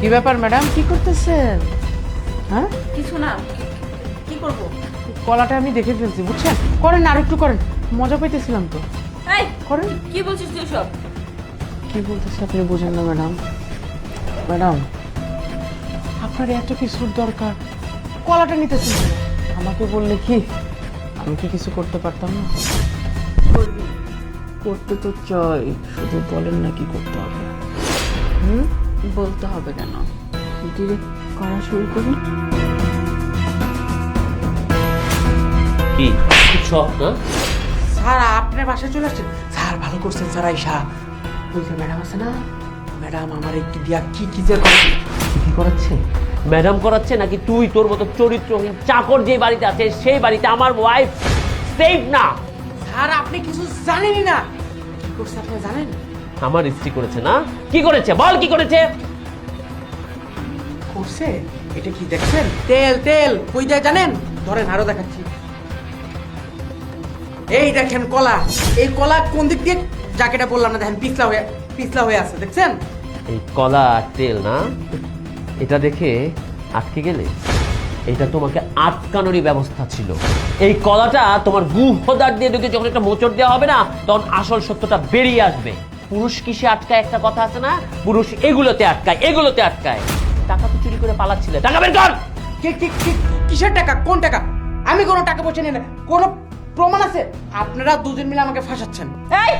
কি ব্যাপার ম্যাডাম, কি করতেছেন? হ্যাঁ, কিছু না, কি করব? কলাটা আমি দেখে ফেলছি, বুঝছেন? করেন, আর একটু করেন, মজা পাইতেছিলাম তো। এই করেন। কি বলছিস তুই সব? কি বলতেছে আপনি বুঝেন না ম্যাডাম? ম্যাডাম, আপনার এত কিছুর দরকার, কলাটা নিতেছেন কেন? আমাকে বললে কি আমি কি কিছু করতে পারতাম না? করবি? করতে তো চাই, শুধু বলেন না কি করতে হবে। বলতে হবে কেন? ডিরেক্ট করা শুরু করুন। কি সব না? স্যার, আপনার বাসায় চলে আসছেন স্যার, ভালো করছেন স্যার। আইসা ওই যে ম্যাডাম আছে না, ম্যাডাম আমার একটু দিয়া কি কি যে কি করাচ্ছে? ম্যাডাম করাচ্ছে নাকি তুই তোর মতো চরিত্রহীন চাকর যে বাড়িতে আছে সেই বাড়িতে আমার ওয়াইফ সেফ না? স্যার, আপনি কিছু জানেনই না। কি করছে আপনি জানেন? আমার স্ত্রী করেছে না? কি করেছে বল, কি করেছে? করছে এটা কি দেখছেন? তেল তেল কই যায় জানেন? ধরেন আরো দেখাচ্ছি। এই দেখেন কলা, এই কলা কোন দিক দিয়ে, যাকেটা বললাম না, দেখেন পিছলা হয়ে আছে, দেখছেন? এই কলা আর তেল না, এটা দেখে আটকে গেলে? এটা তোমাকে আটকানোরই ব্যবস্থা ছিল। এই কলাটা তোমার গুহদার দিয়ে ঢুকে যখন একটা মোচড় দেওয়া হবে না, তখন আসল সত্যটা বেরিয়ে আসবে। পুরুষ কিসে আটকায় একটা কথা আছে না? পুরুষ এগুলোতে আটকায়, এগুলোতে আটকায়। টাকা তো চুরি করে পালাচ্ছিলে, টাকা বের কর। কিসের টাকা? কোন টাকা? আমি কোনো টাকা পয়সা নিই না। কোনো প্রমাণ আছে? আপনারা দুজন মিলে আমাকে ফাঁসাচ্ছেন। এই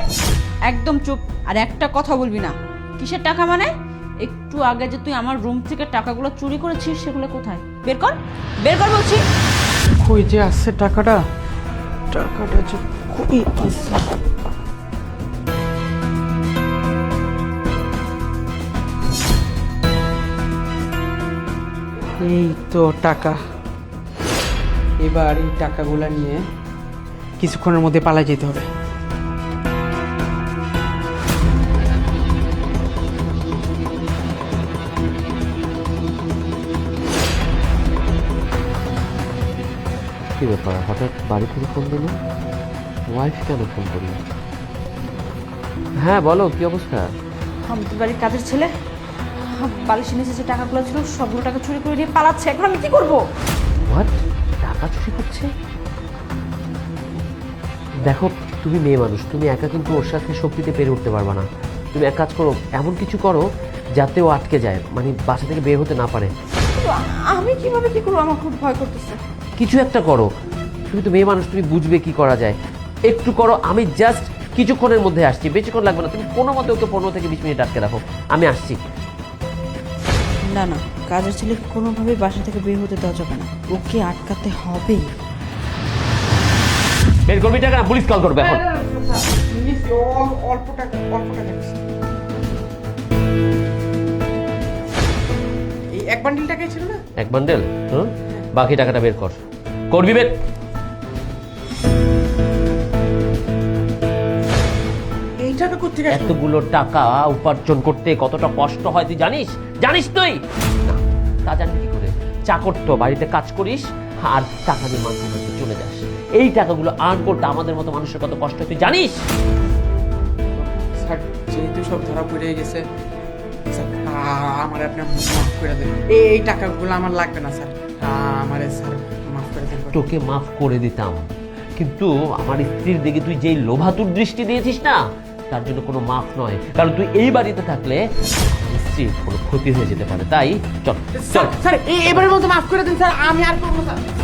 একদম চুপ, আর একটা কথা বলবি না। কিসের টাকা মানে? একটু আগে যে তুই আমার রুম থেকে টাকাগুলো চুরি করেছিস, সেগুলো কোথায়? বের কর, বের কর বলছি। কই যে আছে টাকাটা? টাকাটা যে কই আছে? এই তো টাকা। এবার এই টাকাগুলা নিয়ে কিছুক্ষণের মধ্যে পালা যেতে হবে। কি ব্যাপার, হঠাৎ বাড়ি থেকে ফোন দিল? ওয়াইফ কেন ফোন করল? হ্যাঁ বলো, কি অবস্থা? আমাদের বাড়ির কাজের ছেলে বালিশের নিচে যে টাকাগুলো ছিল সবগুলো টাকা চুরি করে নিয়ে পালাচ্ছে। এখন আমি কি করবো? হোয়াট? টাকা চুরি করছে? দেখো, তুমি মেয়ে মানুষ, তুমি একা কিন্তু ওর সাথে শক্তিতে পেরে উঠতে পারবা না। তুমি এক কাজ করো, এমন কিছু করো যাতে ও আটকে যায়, মানে বাসা থেকে বের হতে না পারে। আমি কিভাবে কি করবো? আমার খুব ভয় করতেছে। কিছু একটা করো, তুমি তো মেয়ে মানুষ, তুমি বুঝবে কি করা যায়। একটু করো, আমি জাস্ট কিছুক্ষণের মধ্যে আসছি, বেশিক্ষণ লাগবে না। তুমি কোনো মতে ওকে 15 থেকে 20 মিনিট আটকে রাখো, আমি আসছি। না না, কাজের ছেলেকে কোনোভাবেই বাসা থেকে বের হতে দেওয়া যাবে না। ওকে আটকাতে হবেই। বের করবি টাকা না পুলিশ কল করবে এখন? অল্প টাকা, অল্প টাকা। এই এক বান্ডিল টাকাই ছিল না? এক বান্ডেল? হুম, বাকি টাকাটা বের কর। করবি বের? এই টাকা কোত্থেকে আসলো? এতগুলো টাকা উপার্জন করতে কতটা কষ্ট হয় তুই জানিস? জানিস তুই না? তা জানবি কি করে? চাকর তো, বাড়িতে কাজ করিস আর টাকা দিয়ে মাঝে মাঝে চলে যাস। এই টাকাগুলো আর্ন করতে আমাদের মতো মানুষের কত কষ্ট হয় তুই জানিস? স্যার, যেহেতু সব ধরা পড়ে গেছে, স্যার আমার আপনার মাফ করে দেন। এই টাকাগুলো আমার লাগবে না স্যার, আমারে স্যার মাফ করে দেন। তোকে মাফ করে দিতাম, কিন্তু আমার স্ত্রীর দিকে তুই যেই লোভাতুর দৃষ্টি দিয়েছিস না, তার জন্য কোনো মাফ নয়। কারণ তুই এই বাড়িতে থাকলে স্ত্রীর কোনো ক্ষতি হয়ে যেতে পারে। তাই চল চল। স্যার, এবারের মতো মাফ করে দিন স্যার, আমি আর করবো না স্যার।